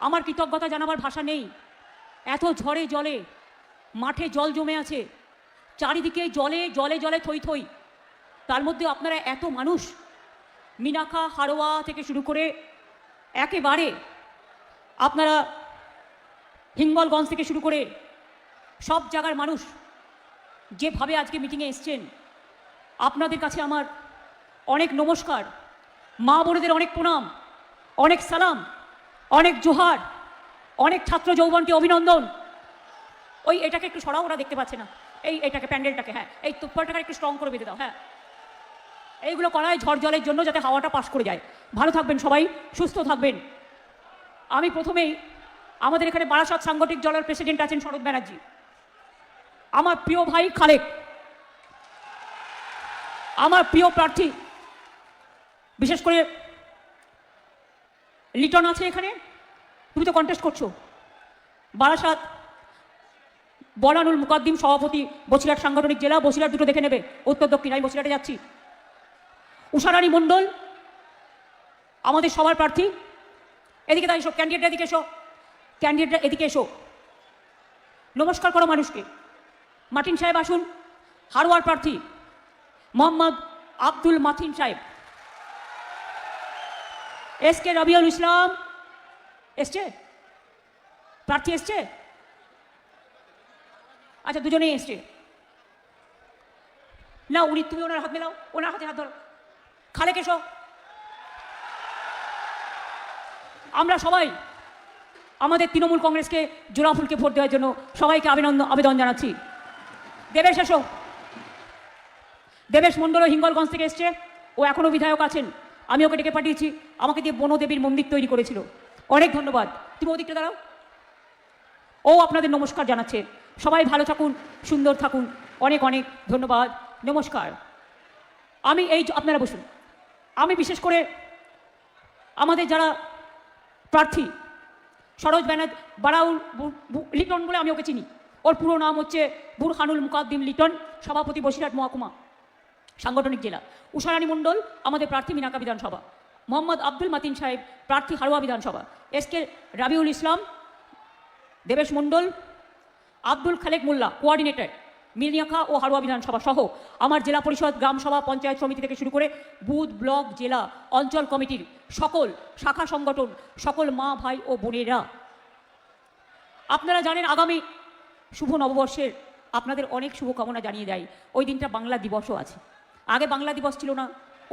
আমার কৃতজ্ঞতা জানাবার ভাষা নেই। এত ঝড়ে জলে মাঠে জল জমে আছে, চারিদিকে জলে জলে জলে থই থই, তার মধ্যে আপনারা এত মানুষ, মিনাখা হাড়োয়া থেকে শুরু করে একেবারে আপনারা হিঙ্গলগঞ্জ থেকে শুরু করে সব জায়গার মানুষ যেভাবে আজকে মিটিংয়ে এসছেন, আপনাদের কাছে আমার অনেক নমস্কার, মা বোনেদের অনেক প্রণাম, অনেক সালাম, অনেক জোহার, অনেক ছাত্র যৌবনকে অভিনন্দন। ওই এটাকে একটু সরাও, ওরা দেখতে পাচ্ছে না, এইটাকে প্যান্ডেলটাকে, হ্যাঁ এই তুপ্পাটাকে একটু স্ট্রং করে বেঁধে দাও। হ্যাঁ, এইগুলো করায় ঝড় জলের জন্য যাতে হাওয়াটা পাস করে যায়। ভালো থাকবেন সবাই, সুস্থ থাকবেন। আমি প্রথমেই আমাদের এখানে বারাসাত সাংগঠনিক দলের প্রেসিডেন্ট আছেন শরৎ ব্যানার্জি, আমার প্রিয় ভাই খালেক, আমার প্রিয় প্রার্থী, বিশেষ করে লিটন আছে এখানে, তুমি তো কন্টেস্ট করছো, বারাসাত বলানুল মুকাদ্দিম সভাপতি, বসিরহাট সাংগঠনিক জেলা, বসিরহাট দুটো দেখে নেবে, উত্তর দক্ষিণ, আমি বসিরহাটে যাচ্ছি। উষারানী মণ্ডল আমাদের সবার প্রার্থী, এদিকে তাই এসো, ক্যান্ডিডেট এদিকে এসো, ক্যান্ডিডেটরা এদিকে এসো, নমস্কার করো মানুষকে। মার্টিন সাহেব আসুন, হারোয়ার প্রার্থী মোহাম্মদ আব্দুল মাথিন সাহেব। এসকে রবিউল ইসলাম এসছে, প্রার্থী এসছে, আচ্ছা দুজনেই এসছে না, উনি তুমি ওনার হাত মেলাও, ওনার হাতে হাত ধরো। খালেক এসো। আমরা সবাই আমাদের তৃণমূল কংগ্রেসকে জোড়া ফুলকে ভোট দেওয়ার জন্য সবাইকে আবেদন জানাচ্ছি। দেবেশ এসো। দেবেশ মণ্ডল হিঙ্গলগঞ্জ থেকে এসছে, ও এখনও বিধায়ক আছেন, আমি ওকে ডেকে পাঠিয়েছি, আমাকে দিয়ে বনদেবীর মন্দির তৈরি করেছিল, অনেক ধন্যবাদ। তুমি ওদিকটা দাঁড়াও, ও আপনাদের নমস্কার জানাচ্ছে। সবাই ভালো থাকুন, সুন্দর থাকুন, অনেক অনেক ধন্যবাদ, নমস্কার। আমি আপনারা বসুন। আমি বিশেষ করে আমাদের যারা প্রার্থী সরোজ ব্যানার্জি বারাউল লিটন বলে আমি ওকে চিনি, ওর পুরো নাম হচ্ছে বুরহানুল মুকাদ্দিম লিটন, সভাপতি বসিরহাট মহকুমা সাংগঠনিক জেলা। উষারানী মণ্ডল আমাদের প্রার্থী মিনাকা বিধানসভা, মোহাম্মদ আব্দুল মাতিন সাহেব প্রার্থী হারোয়া বিধানসভা, এসকে রাবিউল ইসলাম, দেবেশ মণ্ডল, আব্দুল খালেক মোল্লা কোঅর্ডিনেটর মিনিয়াখা ও হারোয়া বিধানসভা সহ আমার জেলা পরিষদ, গ্রাম সভা, পঞ্চায়েত সমিতি থেকে শুরু করে বুথ, ব্লক, জেলা, অঞ্চল কমিটির সকল শাখা সংগঠন, সকল মা ভাই ও বোনেরা, আপনারা জানেন আগামী শুভ নববর্ষের আপনাদের অনেক শুভকামনা জানিয়ে দেয়। ওই দিনটা বাংলা দিবসও আছে। আগে বাংলা দিবস ছিল না,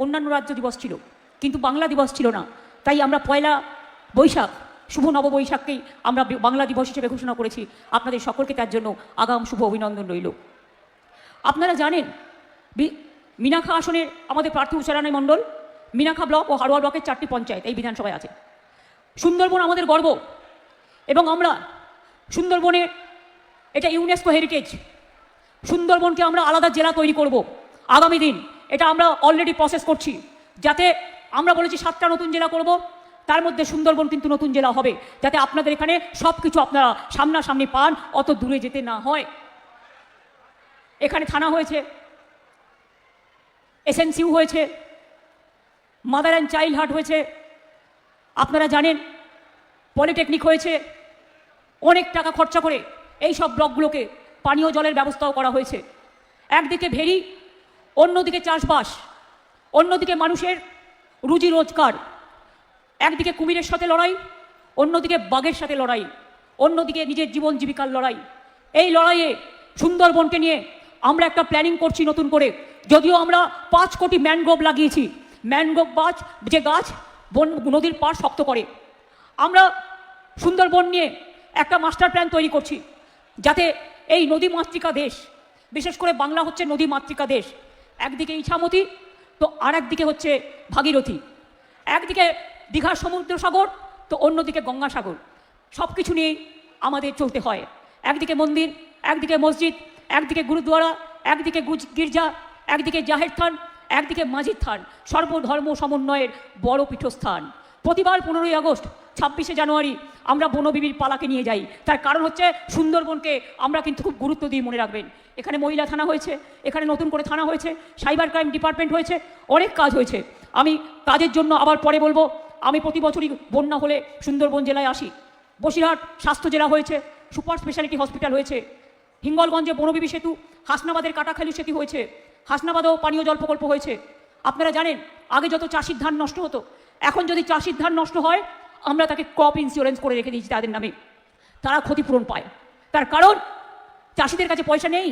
অন্যান্য রাজ্য দিবস ছিল, কিন্তু বাংলা দিবস ছিল না, তাই আমরা পয়লা বৈশাখ শুভ নববৈশাখকেই আমরা বাংলা দিবস হিসেবে ঘোষণা করেছি। আপনাদের সকলকে তার জন্য আগাম শুভ অভিনন্দন রইল। আপনারা জানেন মিনাখা আসনের আমাদের প্রার্থী উষারানী মণ্ডল, মিনাখা ব্লক ও হারোয়া ব্লকের 4টি পঞ্চায়েত এই বিধানসভায় আছে। সুন্দরবন আমাদের গর্ব, এবং আমরা সুন্দরবনে, এটা ইউনেস্কো হেরিটেজ, সুন্দরবনকে আমরা আলাদা জেলা তৈরি করব আগামী দিন। এটা আমরা অলরেডি প্রসেস করছি, যাতে আমরা বলেছি 7টা নতুন জেলা করব, তার মধ্যে সুন্দরবন কিন্তু নতুন জেলা হবে, যাতে আপনাদের এখানে সব কিছু আপনারা সামনাসামনি পান, অত দূরে যেতে না হয়। এখানে থানা হয়েছে, এসএনসিউ হয়েছে, মাদার অ্যান্ড চাইল্ড হার্ট হয়েছে, আপনারা জানেন পলিটেকনিক হয়েছে। অনেক টাকা খরচা করে এই সব ব্লকগুলোকে পানীয় জলের ব্যবস্থাও করা হয়েছে। একদিকে ভেরি, অন্যদিকে চাষবাস, অন্যদিকে মানুষের রুজি রোজগার, একদিকে কুমিরের সাথে লড়াই, অন্যদিকে বাঘের সাথে লড়াই, অন্যদিকে নিজের জীবন জীবিকার লড়াই। এই লড়াইয়ে সুন্দরবনকে নিয়ে আমরা একটা প্ল্যানিং করছি নতুন করে। যদিও আমরা 5 কোটি ম্যানগ্রোভ লাগিয়েছি, ম্যানগ্রোভ যে গাছ নদীর পাড় শক্ত করে, আমরা সুন্দরবন নিয়ে একটা মাস্টার প্ল্যান তৈরি করছি, যাতে এই নদী মাতৃকা দেশ, বিশেষ করে বাংলা হচ্ছে নদী মাতৃকা দেশ, একদিকে ইছামতি তো আর একদিকে হচ্ছে ভাগীরথী, একদিকে দীঘার সমুদ্র সাগর তো অন্যদিকে গঙ্গাসাগর, সব কিছু নিয়েই আমাদের চলতে হয়। একদিকে মন্দির, একদিকে মসজিদ, একদিকে গুরুদ্বারা, একদিকে গির্জা, একদিকে জাহের থান, একদিকে মাঝির থান, সর্বধর্ম সমন্বয়ের বড় পীঠস্থান। প্রতিবার 15ই আগস্ট, 26শে জানুয়ারি আমরা বনবিবির পালাকে নিয়ে যাই, তার কারণ হচ্ছে সুন্দরবনকে আমরা কিন্তু খুব গুরুত্ব দিয়ে মনে রাখবেন। এখানে মহিলা থানা হয়েছে, এখানে নতুন করে থানা হয়েছে, সাইবার ক্রাইম ডিপার্টমেন্ট হয়েছে, অনেক কাজ হয়েছে। আমি কাজের জন্য আবার পরে বলবো, আমি প্রতি বছরই বন্যা হলে সুন্দরবন জেলায় আসি, বসিরহাট স্বাস্থ্য জেলা হয়েছে, সুপার স্পেশালিটি হসপিটাল হয়েছে, হিঙ্গলগঞ্জে বনবিবি সেতু, হাসনাবাদের কাটাখালি সেতু হয়েছে, হাসনাবাদেও পানীয় জল প্রকল্প হয়েছে। আপনারা জানেন আগে যত চাষির ধান নষ্ট হতো, এখন যদি চাষির ধান নষ্ট হয় আমরা তাকে ক্রপ ইন্স্যুরেন্স করে রেখে দিয়েছি তাদের নামে, তারা ক্ষতিপূরণ পায়। তার কারণ চাষিদের কাছে পয়সা নেই,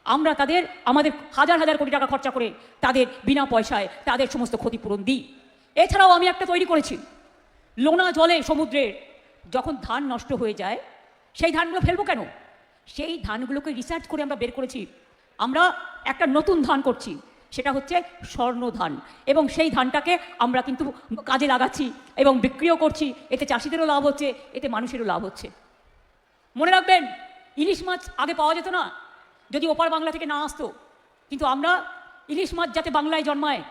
আমরা তাদের আমাদের হাজার হাজার কোটি টাকা খরচা করে তাদের বিনা পয়সায় তাদের সমস্ত ক্ষতিপূরণ দিই। এছাড়াও আমি একটা তৈরি করেছি, লোনা জলে সমুদ্রের যখন ধান নষ্ট হয়ে যায় সেই ধানগুলো ফেলবো কেন, সেই ধানগুলোকে রিসার্চ করে আমরা বের করেছি। আমরা একটা নতুন ধান করছি, সেটা হচ্ছে স্বর্ণ ধান, এবং সেই ধানটাকে আমরা কিন্তু কাজে লাগাচ্ছি এবং বিক্রিও করছি। এতে চাষিদেরও লাভ হচ্ছে, এতে মানুষেরও লাভ হচ্ছে। মনে রাখবেন, ইলিশ মাছ আগে পাওয়া যেত না যদি ওপার বাংলা থেকে না আসতো, কিন্তু আমরা ইলিশ মাছ যাতে বাংলায় জন্মায়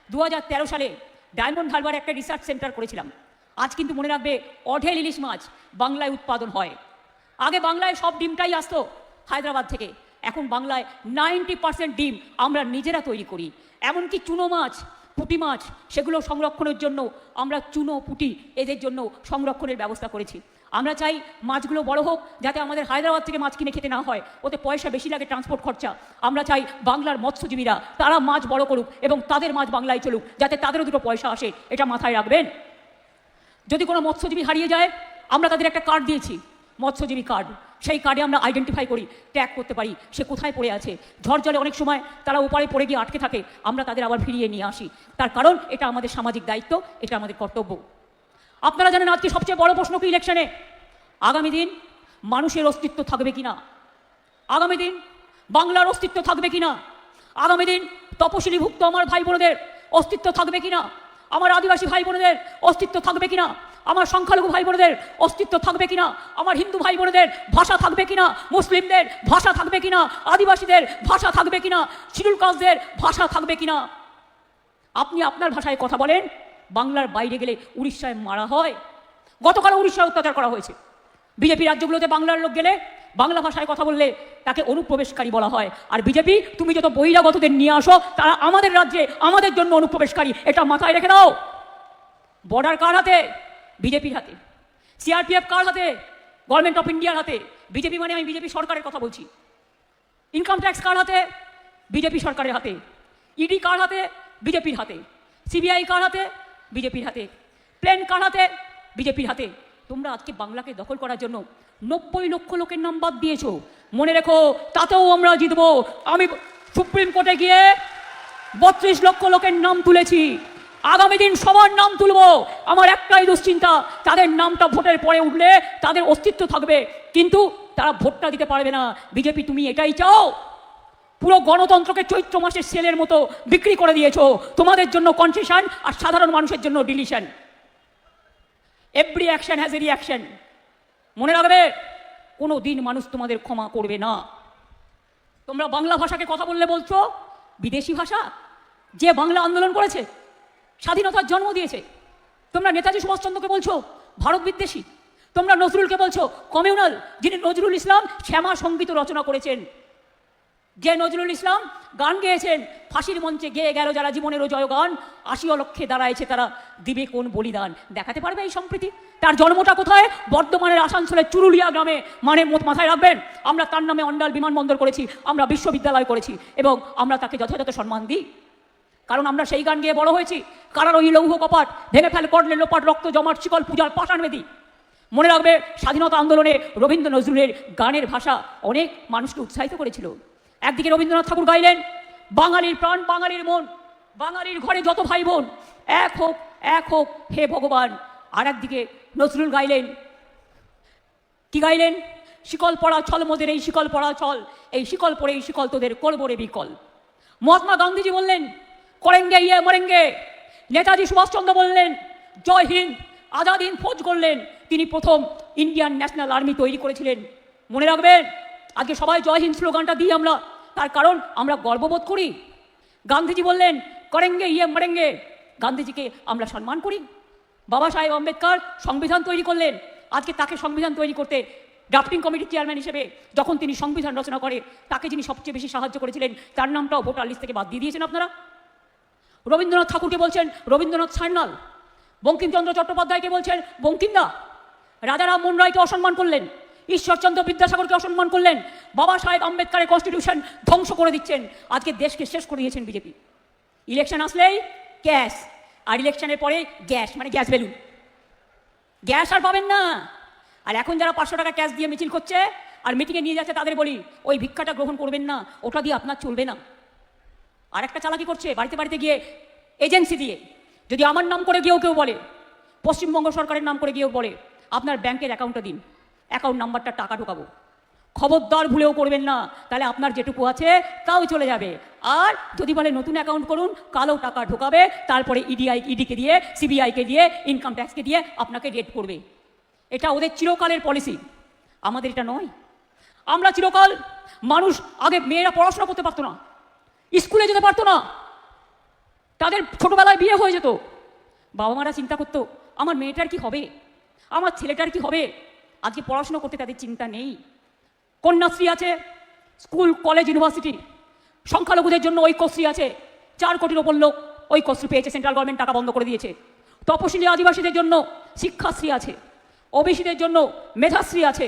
2013 সালে ডায়মন্ড হারবার একটা রিসার্চ সেন্টার করেছিলাম। আজ কিন্তু মনে রাখবে অঢেল ইলিশ মাছ বাংলায় উৎপাদন হয়। আগে বাংলায় সব ডিমটাই আসতো হায়দ্রাবাদ থেকে, এখন বাংলায় 90% ডিম আমরা নিজেরা তৈরি করি। এমনকি চুনো মাছ, পুঁটি মাছ, সেগুলো সংরক্ষণের জন্য আমরা চুনো পুঁটি এদের জন্য সংরক্ষণের ব্যবস্থা করেছি। আমরা চাই মাছগুলো বড় হোক, যাতে আমাদের হায়দ্রাবাদ থেকে মাছ কিনে খেতে না হয়, ওতে পয়সা বেশি লাগে, ট্রান্সপোর্ট খরচা। আমরা চাই বাংলার মৎস্যজীবীরা তারা মাছ বড় করুক এবং তাদের মাছ বাংলায় চলুক, যাতে তাদেরও দুটো পয়সা আসে, এটা মাথায় রাখবেন। যদি কোনো মৎস্যজীবী হারিয়ে যায়, আমরা তাদের একটা কার্ড দিয়েছি, মৎস্যজীবী কার্ড। সেই কার্ডে আমরা আইডেন্টিফাই করি, ট্যাগ করতে পারি সে কোথায় পড়ে আছে। ঝড় জলে অনেক সময় তারা ওপারে পড়ে গিয়ে আটকে থাকে, আমরা তাদের আবার ফিরিয়ে নিয়ে আসি। তার কারণ এটা আমাদের সামাজিক দায়িত্ব, এটা আমাদের কর্তব্য। আপনারা জানেন আজকে সবচেয়ে বড় প্রশ্ন কি ইলেকশনে, আগামী দিন মানুষের অস্তিত্ব থাকবে কিনা, আগামী দিন বাংলার অস্তিত্ব থাকবে কিনা, আগামী দিন তপশিলীভুক্ত আমার ভাই বোনদের অস্তিত্ব থাকবে কিনা, আমার আদিবাসী ভাই বোনদের অস্তিত্ব থাকবে কিনা, আমার সংখ্যালঘু ভাই বোনদের অস্তিত্ব থাকবে কিনা, আমার হিন্দু ভাই বোনদের ভাষা থাকবে কিনা, মুসলিমদের ভাষা থাকবে কিনা, আদিবাসীদের ভাষা থাকবে কিনা, শিডিউল কাস্টদের ভাষা থাকবে কিনা। আপনি আপনার ভাষায় কথা বলেন, বাংলার বাইরে গেলে উড়িষ্যায় মারা হয়। গতকাল উড়িষ্যায় অত্যাচার করা হয়েছে। বিজেপি রাজ্যগুলোতে বাংলার লোক গেলে বাংলা ভাষায় কথা বললে তাকে অনুপ্রবেশকারী বলা হয়। আর বিজেপি, তুমি যত বহিরাগতদের নিয়ে আসো তারা আমাদের রাজ্যে আমাদের জন্য অনুপ্রবেশকারী, এটা মাথায় রেখে দাও। বর্ডার কার হাতে? বিজেপির হাতে। সিআরপিএফ কার হাতে? গভর্নমেন্ট অফ ইন্ডিয়ার হাতে। বিজেপি মানে আমি বিজেপি সরকারের কথা বলছি। ইনকাম ট্যাক্স কার হাতে? বিজেপি সরকারের হাতে। ইডি কার হাতে? বিজেপির হাতে। সিবিআই কার হাতে? বিজেপির হাতে। প্লেন কার হাতে? বিজেপির হাতে। তোমরা আজকে বাংলাকে দখল করার জন্য 90 লক্ষ লোকের নাম বাদ দিয়েছো। মনে রেখো, তাতেও আমরা জিতবো। আমি সুপ্রিম কোর্টে গিয়ে 32 লক্ষ লোকের নাম তুলেছি, আগামী দিন সবার নাম তুলবো। আমার একটাই দুশ্চিন্তা, তাদের নামটা ভোটের পরে উঠলে তাদের অস্তিত্ব থাকবে, কিন্তু তারা ভোটটা দিতে পারবে না। বিজেপি, তুমি এটাই চাও? পুরো গণতন্ত্রকে চৈত্র মাসের সেলের মতো বিক্রি করে দিয়েছো। তোমাদের জন্য কনসেশন আর সাধারণ মানুষের জন্য deletion. Every action has a reaction. মনে রাখবে, কোনো দিন মানুষ তোমাদের ক্ষমা করবে না। তোমরা বাংলা ভাষাকে কথা বললে বলছো বিদেশি ভাষা। যে বাংলা আন্দোলন করেছে, স্বাধীনতার জন্ম দিয়েছে, তোমরা নেতাজি সুভাষচন্দ্রকে বলছো ভারত বিদ্বেষী। তোমরা নজরুলকে বলছো কমিউনাল, যিনি নজরুল ইসলাম শ্যামা সঙ্গীত রচনা করেছেন। যে নজরুল ইসলাম গান গেয়েছেন, ফাঁসির মঞ্চে গেয়ে গেল যারা জীবনেরও জয়গান, 80 লক্ষে দাঁড়াইছে তারা, দিবে কোন বলিদান। দেখাতে পারবে এই সম্প্রীতি? তার জন্মটা কোথায়? বর্ধমানের আসানসোলের চুরুলিয়া গ্রামে। মানে মাথায় রাখবেন, আমরা তার নামে অন্ডাল বিমানবন্দর করেছি, আমরা বিশ্ববিদ্যালয় করেছি, এবং আমরা তাকে যথাযথ সম্মান দিই, কারণ আমরা সেই গান গিয়ে বড় হয়েছি। কারারোহী লৌহ কপাট, ভেঙে ফেল করলে লোপাট, রক্ত জমাট শিকল, পূজার পাষাণ বেদী। মনে রাখবে, স্বাধীনতা আন্দোলনে রবীন্দ্র নজরুলের গানের ভাষা অনেক মানুষকে উৎসাহিত করেছিল। একদিকে রবীন্দ্রনাথ ঠাকুর গাইলেন বাঙালির প্রাণ, বাঙালির মন, বাঙালির ঘরে যত ভাই বোন, এক হোক, এক হোক হে ভগবান। আর একদিকে নজরুল গাইলেন, কি গাইলেন? শিকল পড়া ছল মোদের এই শিকল পড়া চল, এই শিকল পরে এই শিকল তোদের করবো রে বিকল। মহাত্মা গান্ধীজি বললেন করেঙ্গে ইয়ে মরেঙ্গে। নেতাজি সুভাষচন্দ্র বললেন জয় হিন্দ, আজাদ হিন্দ ফৌজ করলেন। তিনি প্রথম ইন্ডিয়ান ন্যাশনাল আর্মি তৈরি করেছিলেন। মনে রাখবেন, আজকে সবাই জয় হিন্দ স্লোগানটা দিই আমরা, তার কারণ আমরা গর্ববোধ করি। গান্ধীজি বললেন করেঙ্গে ইয়ে মরেঙ্গে, গান্ধীজিকে আমরা সম্মান করি। বাবা সাহেব আম্বেদকর সংবিধান তৈরি করলেন। আজকে তাকে সংবিধান তৈরি করতে ড্রাফটিং কমিটির চেয়ারম্যান হিসেবে যখন তিনি সংবিধান রচনা করে, তাকে যিনি সবচেয়ে বেশি সাহায্য করেছিলেন, তার নামটাও ভোটার লিস্ট থেকে বাদ দিয়ে দিয়েছেন আপনারা। রবীন্দ্রনাথ ঠাকুরকে বলছেন রবীন্দ্রনাথ সান্যাল, বঙ্কিমচন্দ্র চট্টোপাধ্যায়কে বলছেন বঙ্কিমদা, রাজারাম মোহন রায়কে অসম্মান করলেন, ঈশ্বরচন্দ্র বিদ্যাসাগরকে অসম্মান করলেন, বাবা সাহেব আম্বেদকরের কনস্টিটিউশন ধ্বংস করে দিচ্ছেন, আজকে দেশকে শেষ করে দিয়েছেন বিজেপি। ইলেকশন আসলেই গ্যাস, আর ইলেকশনের পরে গ্যাস মানে গ্যাস বেলুন, গ্যাস আর পাবেন না। আর এখন যারা 500 টাকা ক্যাশ দিয়ে মিছিল করছে আর মিটিংয়ে নিয়ে যাচ্ছে তাদের বলি ওই ভিক্ষাটা গ্রহণ করবেন না, ওটা দিয়ে আপনার চলবে না। আর একটা চালাকি করছে, বাড়িতে বাড়িতে গিয়ে এজেন্সি দিয়ে যদি আমার নাম করে গিয়েও কেউ বলে, পশ্চিমবঙ্গ সরকারের নাম করে গিয়েও বলে আপনার ব্যাংকের অ্যাকাউন্টটা দিন, অ্যাকাউন্ট নাম্বারটা টাকা ঢোকাবো, খবরদার ভুলেও করবেন না, তাহলে আপনার যেটুকু আছে তাও চলে যাবে। আর যদি বলে নতুন অ্যাকাউন্ট করুন, কালো টাকা ঢোকাবে, তারপরে ইডিকে দিয়ে, সিবিআইকে দিয়ে, ইনকাম ট্যাক্সকে দিয়ে আপনাকে রেড করবে। এটা ওদের চিরকালের পলিসি, আমাদের এটা নয়। আমরা চিরকাল মানুষ, আগে মেয়েরা পড়াশোনা করতে পারতো না, স্কুলে যেতে পারতো না, তাদের ছোটবেলায় বিয়ে হয়ে যেত, বাবা মারা চিন্তা করতো আমার মেয়েটার কি হবে, আমার ছেলেটার কি হবে। আজকে পড়াশোনা করতে তাদের চিন্তা নেই। কন্যাশ্রী আছে, স্কুল কলেজ ইউনিভার্সিটি, সংখ্যালঘুদের জন্য ঐক্যশ্রী আছে, 4 কোটির ওপর লোক ঐক্যশ্রী পেয়েছে, সেন্ট্রাল গভর্নমেন্ট টাকা বন্ধ করে দিয়েছে। তপশিলি আদিবাসীদের জন্য শিক্ষাশ্রী আছে, ওবিসিদের জন্য মেধাশ্রী আছে,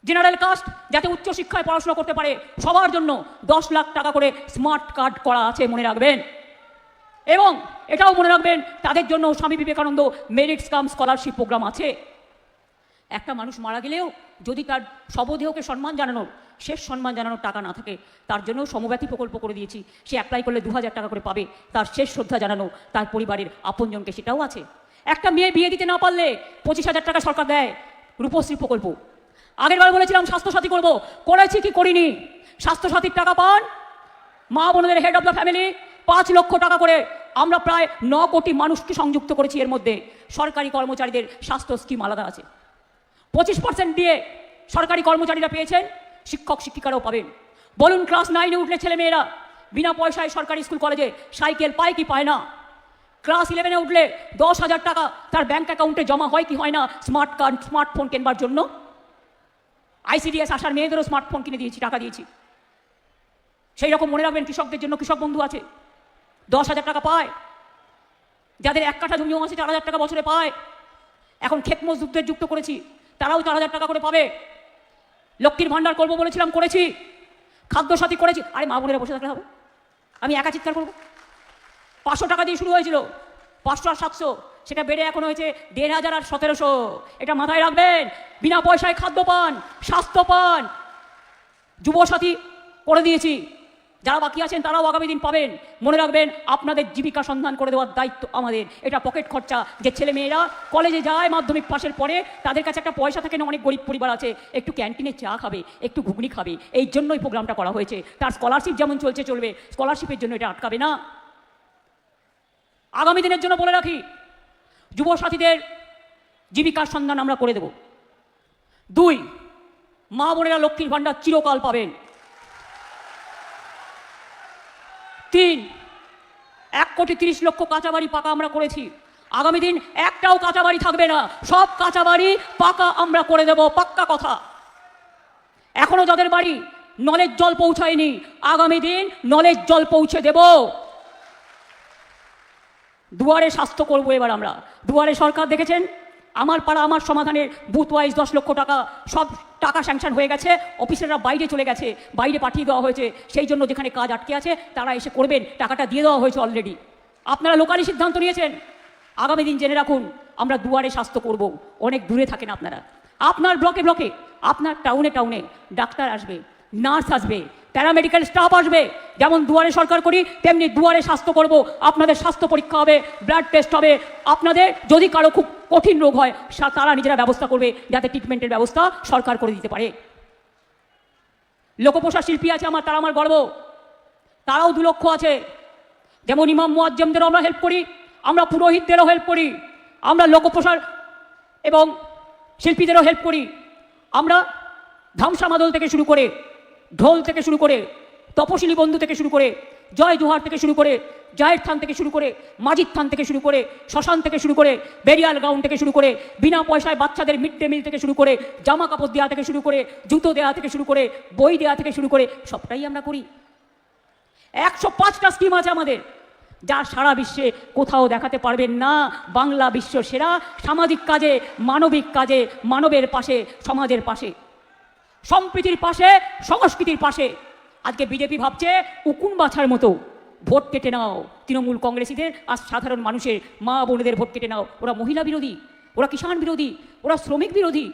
জেনারেল কাস্ট যাতে উচ্চশিক্ষায় পড়াশোনা করতে পারে সবার জন্য 10 লাখ টাকা করে স্মার্ট কার্ড করা আছে, মনে রাখবেন। এবং এটাও মনে রাখবেন তাদের জন্য Swami Vivekananda merits cum scholarship program আছে। একটা মানুষ মারা গেলেও যদি তার শবদেহকে সম্মান জানানোর, শেষ সম্মান জানানোর টাকা না থাকে, তার জন্য সমব্যথী প্রকল্প করে দিয়েছি, সে অ্যাপ্লাই করলে 2000 টাকা করে পাবে, তার শেষ শ্রদ্ধা জানানো তার পরিবারের আপনজনকে, সেটাও আছে। একটা মেয়ে বিয়ে দিতে না পারলে 25,000 টাকা সরকার দেয়, রূপশ্রী প্রকল্প। আগের বার বলেছিলাম স্বাস্থ্যসাথী করব, করেছি কি করিনি? স্বাস্থ্যসাথীর টাকা পান মা বোনদের, হেড অফ দ্য ফ্যামিলি 5 লক্ষ টাকা করে আমরা প্রায় 9 কোটি মানুষকে সংযুক্ত করেছি। এর মধ্যে সরকারি কর্মচারীদের স্বাস্থ্য স্কিম আলাদা আছে, 25% দিয়ে সরকারি কর্মচারীরা পেয়েছেন, শিক্ষক শিক্ষিকারাও পাবেন। বলুন ক্লাস 9-এ উঠলে ছেলে মেয়েরা বিনা পয়সায় সরকারি স্কুল কলেজে সাইকেল পায় কি পায় না? ক্লাস 11-এ উঠলে 10,000 টাকা তার ব্যাংক অ্যাকাউন্টে জমা হয় কি হয় না স্মার্ট কার্ড, স্মার্টফোন কেনবার জন্য? ICDS আসার মেয়েদেরও স্মার্টফোন কিনে দিয়েছি, টাকা দিয়েছি। সেই রকম মনে রাখবেন কৃষকদের জন্য কৃষক বন্ধু আছে, 10,000 টাকা পায়। যাদের 1 কাঠা জমিও আছে 4,000 টাকা বছরে পায়। এখন ক্ষেত মজদুরদের যুক্ত করেছি, তারাও 4,000 টাকা করে পাবে। লক্ষ্মীর ভান্ডার করবো বলেছিলাম, করেছি। খাদ্যসাথী করেছি। আরে মা বোনেরা বসে থাকলে হবে? আমি একা চিৎকার করবো? 500 টাকা দিয়ে শুরু হয়েছিল, 500 আর 700, সেটা বেড়ে এখন হয়েছে 1,500 আর 1,700। এটা মাথায় রাখবেন। বিনা পয়সায় খাদ্য পান, স্বাস্থ্য পান। যুবসাথী করে দিয়েছি, যারা বাকি আছেন তারাও আগামী দিন পাবেন। মনে রাখবেন আপনাদের জীবিকা সন্ধান করে দেওয়ার দায়িত্ব আমাদের। এটা পকেট খরচা। যে ছেলে মেয়েরা কলেজে যায় মাধ্যমিক পাশের পরে, তাদের কাছে একটা পয়সা থাকে না, অনেক গরিব পরিবার আছে, একটু ক্যান্টিনে চা খাবে, একটু ঘুগনি খাবে, এই জন্যই প্রোগ্রামটা করা হয়েছে। তার স্কলারশিপ যেমন চলছে চলবে, স্কলারশিপের জন্য এটা আটকাবে না। আগামী দিনের জন্য বলে রাখি, যুবসাথীদের জীবিকার সন্ধান আমরা করে দেব। 2, মা বোনেরা লক্ষ্মীর ভান্ডার চিরকাল পাবেন। 3, 1,30,00,000 কাঁচা বাড়ি পাকা আমরা করেছি। আগামী দিন একটাও কাঁচা বাড়ি থাকবে না, সব কাঁচা বাড়ি পাকা আমরা করে দেব, পাক্কা কথা। এখনো যাদের বাড়ি নলের জল পৌঁছায়নি, আগামী দিন নলের জল পৌঁছে দেব। দুয়ারে স্বাস্থ্য করবো এবার আমরা। দুয়ারে সরকার দেখেছেন, আমার পাড়া আমার সমাধানের বুথ ওয়াইজ 10 লক্ষ টাকা, সব টাকা স্যাংশন হয়ে গেছে। অফিসাররা বাইরে চলে গেছে, বাইরে পাঠিয়ে দেওয়া হয়েছে। সেই জন্য যেখানে কাজ আটকে আছে তারা এসে করবেন, টাকাটা দিয়ে দেওয়া হয়েছে অলরেডি। আপনারা লোকালি সিদ্ধান্ত নিয়েছেন, আগামী দিন জেনে রাখুন আমরা দুয়ারে স্বাস্থ্য করব। অনেক দূরে থাকেন আপনারা, আপনার ব্লকে ব্লকে, আপনার টাউনে টাউনে ডাক্তার আসবে, নার্স আসবে, প্যারামেডিক্যাল স্টাফ আসবে। যেমন দুয়ারে সরকার করি তেমনি দুয়ারে স্বাস্থ্য করব। আপনাদের স্বাস্থ্য পরীক্ষা হবে, ব্লাড টেস্ট হবে। আপনাদের যদি কারো খুব কঠিন রোগ হয় তারা নিজেরা ব্যবস্থা করবে, যাতে ট্রিটমেন্টের ব্যবস্থা সরকার করে দিতে পারে। লোকপোষা শিল্পী আছে আমার, তারা আমার গর্ব। তারাও 2 লক্ষ আছে। যেমন ইমাম মুয়াজ্জেমদেরও আমরা হেল্প করি, আমরা পুরোহিতদেরও হেল্প করি, আমরা লোকপোষার এবং শিল্পীদেরও হেল্প করি। আমরা ধামসা মাদল থেকে শুরু করে, ঢোল থেকে শুরু করে, তপশিলি বন্ধু থেকে শুরু করে, জয় জোহার থেকে শুরু করে, জায়ের থান থেকে শুরু করে, মাজিদ থান থেকে শুরু করে, শ্মশান থেকে শুরু করে, বেরিয়াল গ্রাউন্ড থেকে শুরু করে, বিনা পয়সায় বাচ্চাদের মিড ডে মিল থেকে শুরু করে, জামা কাপড় দেওয়া থেকে শুরু করে, জুতো দেওয়া থেকে শুরু করে, বই দেওয়া থেকে শুরু করে, সবটাই আমরা করি। 105টা স্কিম আছে আমাদের, যা সারা বিশ্বে কোথাও দেখাতে পারবেন না। বাংলা বিশ্ব সেরা সামাজিক কাজে, মানবিক কাজে, মানবের পাশে, সমাজের পাশে, সম্প্রীতির পাশে, সংস্কৃতির পাশে। আজকে বিজেপি ভাবছে উকুন বাছার মতো ভোট কেটে নাও তৃণমূল কংগ্রেসীদের আর সাধারণ মানুষের, মা বোনেদের ভোট কেটে নাও। ওরা মহিলা বিরোধী, ওরা কিষাণ বিরোধী, ওরা শ্রমিক বিরোধী,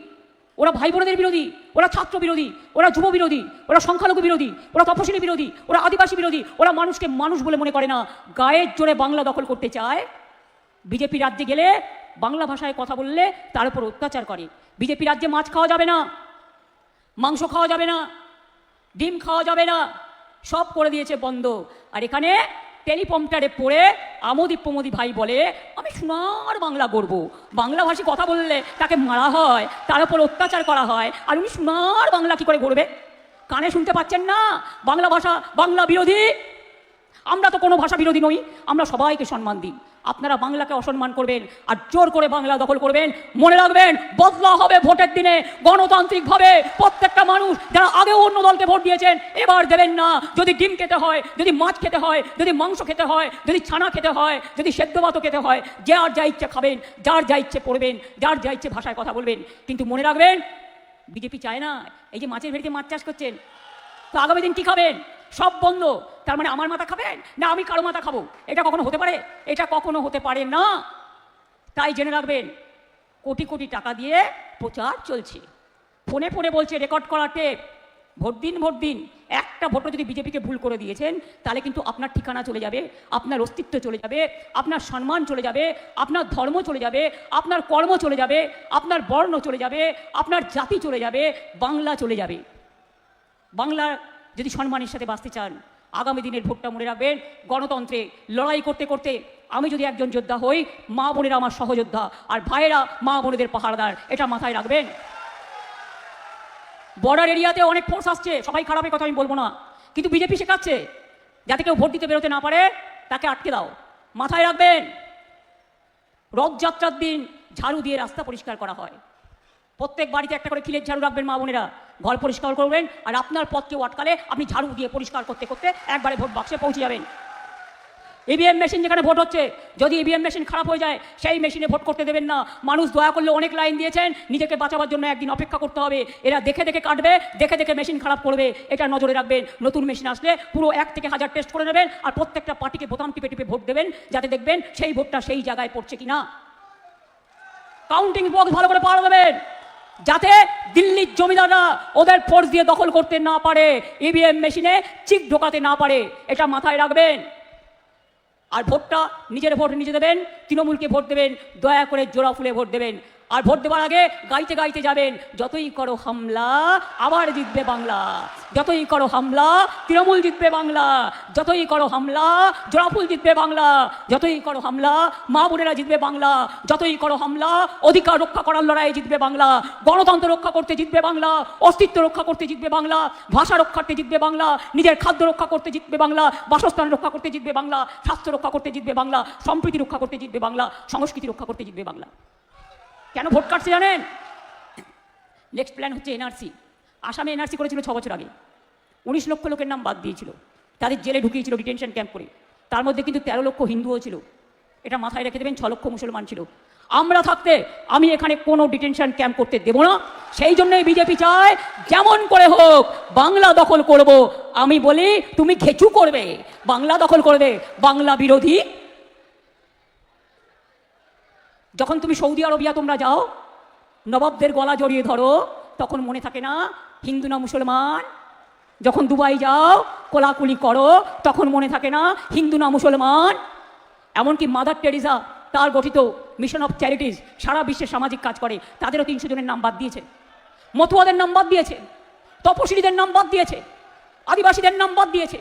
ওরা ভাই বোনেদের বিরোধী, ওরা ছাত্র বিরোধী, ওরা যুব বিরোধী, ওরা সংখ্যালঘু বিরোধী, ওরা তপশিলি বিরোধী, ওরা আদিবাসী বিরোধী, ওরা মানুষকে মানুষ বলে মনে করে না, গায়ের জোরে বাংলা দখল করতে চায়। বিজেপি রাজ্যে গেলে বাংলা ভাষায় কথা বললে তার উপর অত্যাচার করে। বিজেপি রাজ্যে মাছ খাওয়া যাবে না, মাংস খাওয়া যাবে না, ডিম খাওয়া যাবে না, সব করে দিয়েছে বন্ধ। আর এখানে টেলিপম্পটারে পড়ে আমোদি প্রমোদি ভাই বলে আমি সোনার বাংলা গড়ব। বাংলাভাষী কথা বললে তাকে মারা হয়, তার উপর অত্যাচার করা হয়, আর উনি সোনার বাংলা কি করে গড়বে? কানে শুনতে পাচ্ছেন না? বাংলা ভাষা বাংলা বিরোধী। আমরা তো কোনো ভাষা বিরোধী নই, আমরা সবাইকে সম্মান দিই। আপনারা বাংলাকে অসম্মান করবেন আর জোর করে বাংলা দখল করবেন। মনে রাখবেন বদলা হবে ভোটের দিনে, গণতান্ত্রিকভাবে। প্রত্যেকটা মানুষ যারা আগেও অন্য দলকে ভোট দিয়েছেন এবার দেবেন না। যদি ডিম খেতে হয়, যদি মাছ খেতে হয়, যদি মাংস খেতে হয়, যদি ছানা খেতে হয়, যদি সেদ্ধ ভাতও খেতে হয়, যার যা ইচ্ছে খাবেন, যার যা ইচ্ছে পড়বেন, যার যা ইচ্ছে ভাষায় কথা বলবেন। কিন্তু মনে রাখবেন বিজেপি চায় না এই যে মাছের ভেড়িতে মাছ চাষ করছেন, তো আগামী দিন কি খাবেন? সব বন্ধ। তার মানে আমার মাথা খাবেন না আমি কারো মাথা খাবো? এটা কখনো হতে পারে? এটা কখনো হতে পারে না। তাই জেনে রাখবেন কোটি কোটি টাকা দিয়ে প্রচার চলছে, ফোনে ফোনে বলছে রেকর্ড করা টেপ, ভোট দিন ভোট দিন। একটা ভোটও যদি বিজেপিকে ভুল করে দিয়েছেন তাহলে কিন্তু আপনার ঠিকানা চলে যাবে, আপনার অস্তিত্ব চলে যাবে, আপনার সম্মান চলে যাবে, আপনার ধর্ম চলে যাবে, আপনার কর্ম চলে যাবে, আপনার বর্ণ চলে যাবে, আপনার জাতি চলে যাবে, বাংলা চলে যাবে। বাংলা যদি সম্মানের সাথে বাঁচতে চান আগামী দিনের ভোটটা মনে রাখবেন। গণতন্ত্রে লড়াই করতে করতে আমি যদি একজন যোদ্ধা হই, মা বোনেরা আমার সহযোদ্ধা, আর ভাইয়েরা মা বোনেদের পাহারাদার, এটা মাথায় রাখবেন। বর্ডার এরিয়াতে অনেক ফোর্স আসছে, সবাই খারাপের কথা আমি বলবো না, কিন্তু বিজেপি শেখাচ্ছে যাতে কেউ ভোট দিতে বেরোতে না পারে তাকে আটকে দাও। মাথায় রাখবেন রথযাত্রার দিন ঝাড়ু দিয়ে রাস্তা পরিষ্কার করা হয়। প্রত্যেক বাড়িতে একটা করে কিলের ঝাড়ু রাখবেন মা বোনেরা, ঘর পরিষ্কার করবেন। আর আপনার পথ কেউ আটকালে আপনি ঝাড়ু দিয়ে পরিষ্কার করতে করতে একবারে ভোট বাক্সে পৌঁছে যাবেন। ইভিএম মেশিন যেখানে ভোট হচ্ছে, যদি ইভিএম মেশিন খারাপ হয়ে যায় সেই মেশিনে ভোট করতে দেবেন না। মানুষ দয়া করলে অনেক লাইন দিয়েছেন, নিজেকে বাঁচাবার জন্য একদিন অপেক্ষা করতে হবে। এরা দেখে দেখে কাটবে, দেখে দেখে মেশিন খারাপ করবে, এটা নজরে রাখবেন। নতুন মেশিন আসলে পুরো 1 থেকে 1000 টেস্ট করে নেবেন আর প্রত্যেকটা পার্টিকে বোতাম টিপে টিপে ভোট দেবেন, যাতে দেখবেন সেই ভোটটা সেই জায়গায় পড়ছে কিনা। কাউন্টিং বক্স ভালো করে পাওয়া দেবেন যাতে দিল্লির জমিদাররা ওদের ফোর্স দিয়ে দখল করতে না পারে, ইভিএম মেশিনে চিক ঢোকাতে না পারে, এটা মাথায় রাখবেন। আর ভোটটা নিজের ভোট নিজে দেবেন, তৃণমূলকে ভোট দেবেন, দয়া করে জোড়া ফুলে ভোট দেবেন। আর ভোট দেওয়ার আগে গাইতে গাইতে যাবেন, যতই করো হামলা আবার জিতবে বাংলা, যতই করো হামলা তৃণমূল জিতবে বাংলা, যতই করো হামলা জোড়াফুল জিতবে বাংলা, যতই করো হামলা মা বোনেরা জিতবে বাংলা, যতই করো হামলা অধিকার রক্ষা করার লড়াইয়ে জিতবে বাংলা, গণতন্ত্র রক্ষা করতে জিতবে বাংলা, অস্তিত্ব রক্ষা করতে জিতবে বাংলা, ভাষা রক্ষার্থে জিতবে বাংলা, নিজের খাদ্য রক্ষা করতে জিতবে বাংলা, বাসস্থান রক্ষা করতে জিতবে বাংলা, স্বাস্থ্য রক্ষা করতে জিতবে বাংলা, সম্প্রীতি রক্ষা করতে জিতবে বাংলা, সংস্কৃতি রক্ষা করতে জিতবে বাংলা। কেন ভোট কাটছে জানেন? নেক্সট প্ল্যান হচ্ছে এনআরসি। আসামে এনআরসি করেছিল 6 বছর আগে, 19 লক্ষ লোকের নাম বাদ দিয়েছিল, তাদের জেলে ঢুকিয়েছিল ডিটেনশন ক্যাম্প করে। তার মধ্যে কিন্তু 13 লক্ষ হিন্দুও ছিল, এটা মাথায় রেখে দেবেন। 6 লক্ষ মুসলমান ছিল। আমরা থাকতে আমি এখানে কোনো ডিটেনশন ক্যাম্প করতে দেব না। সেই জন্যই বিজেপি চায় যেমন করে হোক বাংলা দখল করব। আমি বলি তুমি ঘেচু করবে, বাংলা দখল করবে, বাংলা বিরোধী। যখন তুমি সৌদি আরবিয়া তোমরা যাও, নবাবদের গলা জড়িয়ে ধরো, তখন মনে থাকে না হিন্দু না মুসলমান? যখন দুবাই যাও কোলাকুলি করো, তখন মনে থাকে না হিন্দু না মুসলমান? এমনকি মাদার টেরিজা তার গঠিত মিশন অফ চ্যারিটিস সারা বিশ্বে সামাজিক কাজ করে, তাদেরও 300 জনের নাম বাদ দিয়েছে। মতুয়াদের নাম বাদ দিয়েছে, তপশিলীদের নাম বাদ দিয়েছে, আদিবাসীদের নাম বাদ দিয়েছে,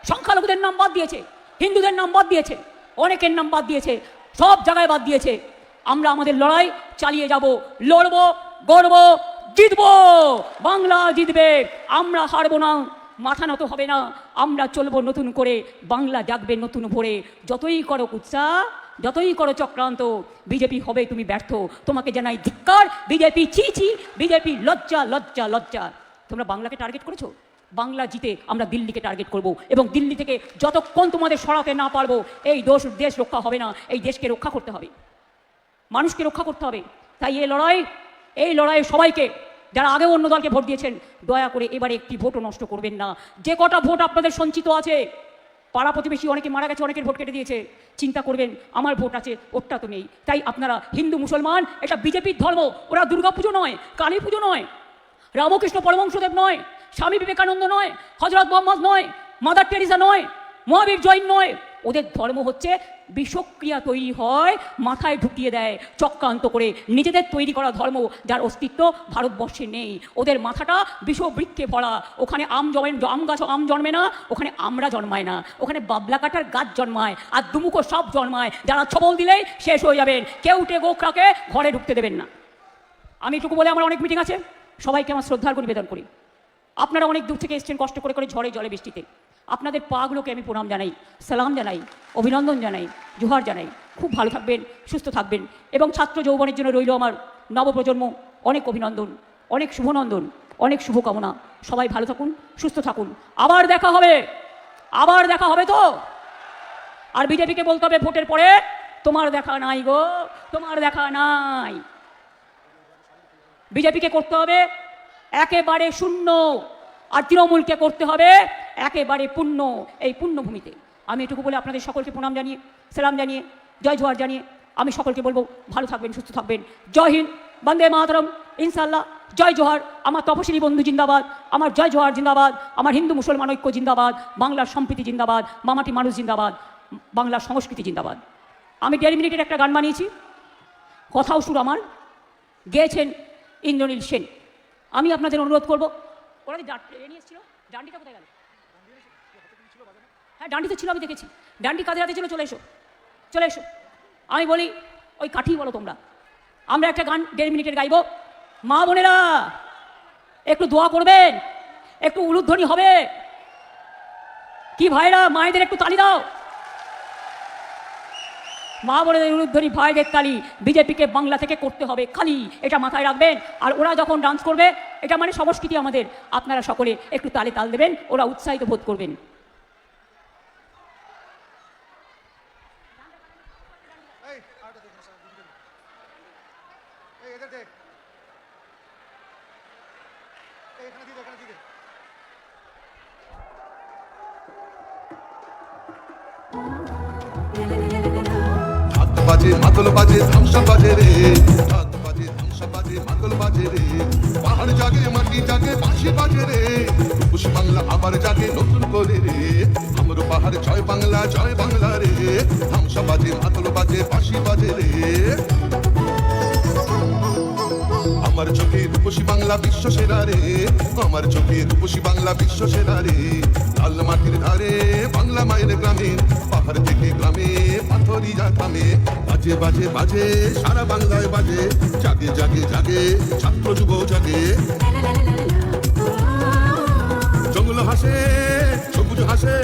সংখ্যালঘুদের নাম বাদ দিয়েছে, হিন্দুদের নাম বাদ দিয়েছে, অনেকের নাম বাদ দিয়েছে, সব জায়গায় বাদ দিয়েছে। আমরা আমাদের লড়াই চালিয়ে যাব, লড়বো, গড়বো, জিতবো, বাংলা জিতবে, আমরা হারবো না, মাথা নত হবে না, আমরা চলবো নতুন করে, বাংলা জাগবে নতুন ভোরে। যতই করো কুৎসা, যতই করো চক্রান্ত, বিজেপি হবে তুমি ব্যর্থ। তোমাকে জানাই ধিক্কার, বিজেপি ছি ছি, বিজেপি লজ্জা লজ্জা লজ্জা। তোমরা বাংলাকে টার্গেট করেছো, বাংলা জিতে আমরা দিল্লিকে টার্গেট করব এবং দিল্লি থেকে যতক্ষণ তোমাদের সরাতে না পারবো এই দেশ রক্ষা হবে না। এই দেশকে রক্ষা করতে হবে, মানুষকে রক্ষা করতে হবে। তাই এই লড়াইয়ে সবাইকে, যারা আগে অন্য দলকে ভোট দিয়েছেন, দয়া করে এবারে একটি ভোটও নষ্ট করবেন না। যে কটা ভোট আপনাদের সঞ্চিত আছে, পাড়া প্রতিবেশী অনেকে মারা গেছে, অনেকের ভোট কেটে দিয়েছে, চিন্তা করবেন আমার ভোট আছে, ওরটা তো নেই। তাই আপনারা হিন্দু মুসলমান, এটা বিজেপির ধর্ম, ওরা দুর্গা পুজো নয়, কালী পুজো নয়, রামকৃষ্ণ পরমহংসদেব নয়, স্বামী বিবেকানন্দ নয়, হজরত মোহাম্মদ নয়, মাদার টেরিজা নয়, মহাবীর জৈন নয়। ওদের ধর্ম হচ্ছে বিষক্রিয়া তৈরি হয়, মাথায় ঢুকিয়ে দেয় চক্রান্ত করে, নিজেদের তৈরি করা ধর্ম যার অস্তিত্ব ভারতবর্ষে নেই। ওদের মাথাটা বিষবৃক্ষে ভরা, ওখানে আম গাছ জন্মে না, ওখানে আমরা জন্মায় না, ওখানে বাবলা কাটার গাছ জন্মায় আর দুমুখো সব জন্মায়, যারা ছবল দিলেই শেষ হয়ে যাবেন। কেউটে গোখরাকে ঘরে ঢুকতে দেবেন না। আমি এটুকু বলে, আমার অনেক মিটিং আছে, সবাইকে আমার শ্রদ্ধার নিবেদন করি। আপনারা অনেক দূর থেকে এসছেন কষ্ট করে ঝড়ে জলে বৃষ্টিতে, আপনাদের পাগুলোকে আমি প্রণাম জানাই, সালাম জানাই, অভিনন্দন জানাই, জোহার জানাই। খুব ভালো থাকবেন, সুস্থ থাকবেন এবং ছাত্র যৌবনের জন্য রইল আমার নবপ্রজন্ম অনেক অভিনন্দন, অনেক শুভনন্দন, অনেক শুভকামনা। সবাই ভালো থাকুন, সুস্থ থাকুন, আবার দেখা হবে তো। আর বিজেপিকে বলতে হবে ভোটের পরে, তোমার দেখা নাই গো, তোমার দেখা নাই। বিজেপিকে করতে হবে একেবারে শূন্য, আর তৃণমূলকে করতে হবে একেবারে পূর্ণ। এই পূর্ণভূমিতে আমি এটুকু বলে আপনাদের সকলকে প্রণাম জানিয়ে, সালাম জানিয়ে, জয় জোহার জানিয়ে আমি সকলকে বলবো ভালো থাকবেন, সুস্থ থাকবেন। জয় হিন্দ, বন্দে মাতরম, ইনশাল্লাহ, জয় জোহার। আমার তপশিলি বন্ধু জিন্দাবাদ, আমার জয় জোহার জিন্দাবাদ, আমার হিন্দু মুসলমান ঐক্য জিন্দাবাদ, বাংলার সম্প্রীতি জিন্দাবাদ, মামাটি মানুষ জিন্দাবাদ, বাংলার সংস্কৃতি জিন্দাবাদ। আমি 1.5 মিনিটের একটা গান বানিয়েছি, কথাও সুর আমার, গেয়েছেন ইন্দ্রনীল সেন। আমি আপনাদের অনুরোধ করবো, ওরা নিয়ে এসেছিল, ডান্ডিটা কোথায় গেল? হ্যাঁ, ডান্ডি তো ছিল, আমি দেখেছি। ডান্ডি কাদের হাতে ছিল? চলে এসো। আমি বলি, ওই কাঠি বলো তোমরা। আমরা একটা গান 1.5 মিনিটের গাইব। মা বোনেরা একটু দোয়া করবেন, একটু উলুধ্বনি হবে কি ভাইরা? মায়েদের একটু তালি দাও, মা বোনেদের উলুধ্বনি, ভাইদের তালি। বিজেপিকে বাংলা থেকে করতে হবে খালি, এটা মাথায় রাখবেন। আর ওরা যখন ডান্স করবে, এটা মানে সংস্কৃতি আমাদের, আপনারা সকলে একটু তালে তাল দেবেন, ওরা উৎসাহিত বোধ করবেন। বাজে মাদল বাজে ধামসা বাজে রে, হাত বাজে ধামসা বাজে মাদল বাজে রে, পাহাড় জাগে মাটি জাগে বাঁশি বাজে রে, রূপসী বাংলা আবার জাগে নতুন করে রে, আমরো পাহাড় জয় বাংলা রে, ধামসা বাজে মাদল বাজে বাঁশি বাজে রে। আমার চোখে রূপসী বাংলা বিশ্ব সেরা রে, আমার চোখে রূপসী বাংলা বিশ্ব সেরা রে, লাল মাটির ধারে বাংলা মায়ের গ্রামে, পাহাড় থেকে গ্রামে পাথরি যা থামে, বাজে বাজে বাজে সারা বাংলায় বাজে, জাগে জাগে জাগে ছাত্র যুব জাগে, জঙ্গল হাসে সবুজ হাসে,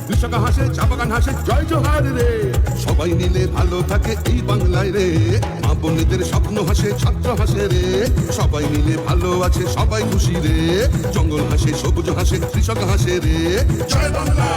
কৃষক হাসে চা বাগান হাসে, জয় জোহার রে। সবাই মিলে ভালো থাকে এই বাংলায় রে, মা বোনেদের স্বপ্ন হাসে ছাত্র হাসে রে, সবাই মিলে ভালো আছে সবাই খুশি রে, জঙ্গল হাসে সবুজ হাসে কৃষক হাসে রে, জয় বাংলা।